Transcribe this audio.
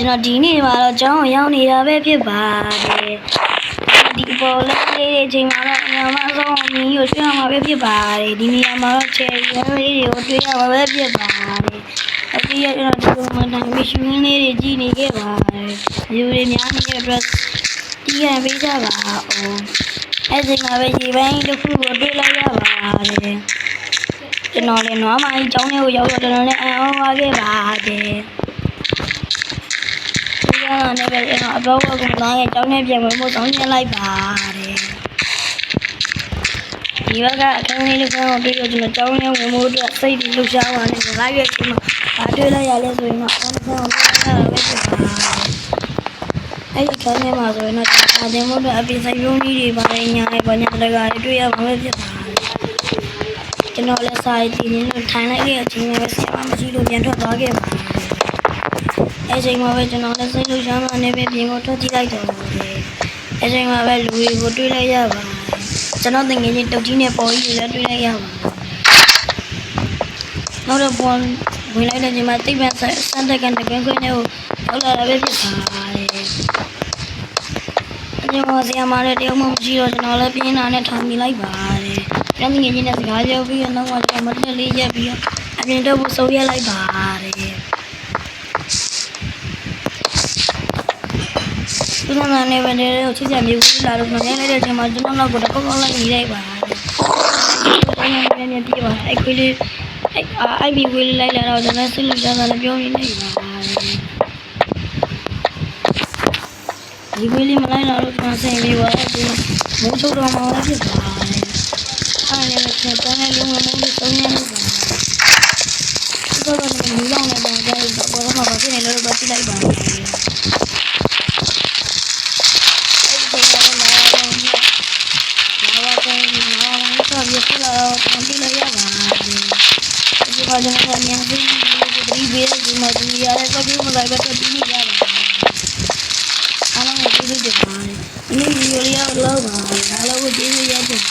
ကျွန်တော်ဒီနေ့မှာတော့ကျောင်းရောက်နေတာပဲဖြစ်ပါတယ်ဒီပေါ်လေးအချိန်မှာတော့အများမဆုံးမင်းကိုတွေ့ရမှာပဲဖြစ်ပါတယ်ဒီနေရာမှာတော့ချယ်ရီလေးတွေကိုတွေ့ရမှာပဲဖြစ်ပါတယ်အခုရတော့ဒီလိုမှတိုင်းမရှိရင်းလေးတွေကြည့်နေခဲ့ပါတယ်လူတွေများနေတဲ့အတွက်တီးရပေးကြပါဦးအဲ့ဒီမှာပဲရေပိုင်းတစ်ခုကိုတွေ့လိုက်ရပါတယ်ကျွန်တော်လည်းနွားမကြီးကျောင်းထဲကိုရောက်တော့တော်တော်လေးအံ့ဩသွားခဲ့ပါတယ်နေပဲအဘောကကတော့ကျောင်းထဲပြန်ဝင်ဖို့တောင်းကျလိုက်ပါတယ်ဒီဘက်ကအခန်းလေးတစ်ခန်းကိုတွေ့တော့ကျွန်တော်ကျောင်းထဲဝင်ဖို့အတွက်စိတ်တွေလှုပ်ရှားပါနေတယ်လိုက်ရွက်ပြီးမှဘာတွေ့လိုက်ရလဲဆိုရင်တော့အခန်းတစ်ခန်းကိုတွေ့ရတာပဲဖြစ်ပါတယ်အဲ့ဒီအခန်းထဲမှာဆိုရင်တော့အာတင်ဖို့အတွက်အပြင်ဆိုင်ရုံးကြီးတွေပါတယ်ညာတွေဘာညာတကာတွေတွေ့ရမှာပဲဖြစ်ပါတယ်ကျွန်တော်လည်းစာရေးတင်လို့ထိုင်လိုက်တဲ့အချိန်မှာပဲဆရာမရှိလို့ပြန်ထွက်သွားခဲ့ပါတယ်အဲ့ချိန်မှာပဲကျွန်တော်လည်းစိတ်လှုပ်ရှားမှနေပဲပြင်ကိုထွက်ကြည့်လိုက်တော့တယ်အဲ့ချိန်မှာပဲလူတွေကိုတွေ့လိုက်ရပါတယ်ကျွန်တော်တငယ်ချင်းတုတ်ကြီးနဲ့ပေါ်ကြီးတွေလည်းတွေ့လိုက်ရပါတယ်နောက်တော့ပေါ်ဝင်လိုက်တဲ့ချိန်မှာတိတ်ပန်စမ်းတက်ကန်တကယ်ခွင့်နဲ့ကိုရောက်လာတာပဲဖြစ်ပါတယ်အဲ့ချိန်မှာဆရာမလည်းတယောက်မှမရှိတော့ကျွန်တော်လည်းပြင်းတာနဲ့ထောင်မိလိုက်ပါတယ်ကျွန်တော်ငယ်ချင်းနဲ့စကားပြောပြီးတော့နောက်မှကျွန်တော်မတက်လေးရက်ပြီးတော့အပြင်တော့ဖို့ဆုံးရလိုက်ပါတယ်ကျွန်တော်လည်းနေပဲနေတော့ချစ်ချင်မြေဘူးလာလို့ငနေလိုက်တဲ့အချိန်မှာကျွန်တော်တော့ကောက်ကောက်လိုက်နေလိုက်ပါတယ်။ကျွန်တော်လည်းပြည့်ပါအဲ့ခွေးလေးအဲ့ဒီခွေးလေးလိုက်လာတော့ကျွန်တော်စိတ်လှုပ်ရှားတာလည်းပြောနေနေပါတယ်။ဒီခွေးလေးမလိုက်လာတော့ကျွန်တော်စိတ်ပြီးပါတော့မိုးချုပ်တော့မှလည်းဖြစ်ပါတယ်။အဲ့ဒီလည်းကျွန်တော်လည်းလုံးဝမိုးလေးသုံးနေနေပါတယ်။ကျွန်တော်လည်းမူလောင်နေတော့တော့ဘာမှမဖြစ်နေလို့တော့ကြည့်လိုက်ပါမယ်။ပြပြလာတော့တန်ပြလိုက်ရပါတယ်ဒီမှာကျွန်တော်ညံပြီးဒီဘေးဒီမှာဒီရတဲ့ကောက်ပြီးမလိုက်ပဲတက်ပြီးနေကြပါအားလုံးကိုကျေးဇူးတင်ပါတယ်ဒီဗီဒီယိုလေးရောက်တော့ပါအားလုံးကိုကျေးဇူးရတယ်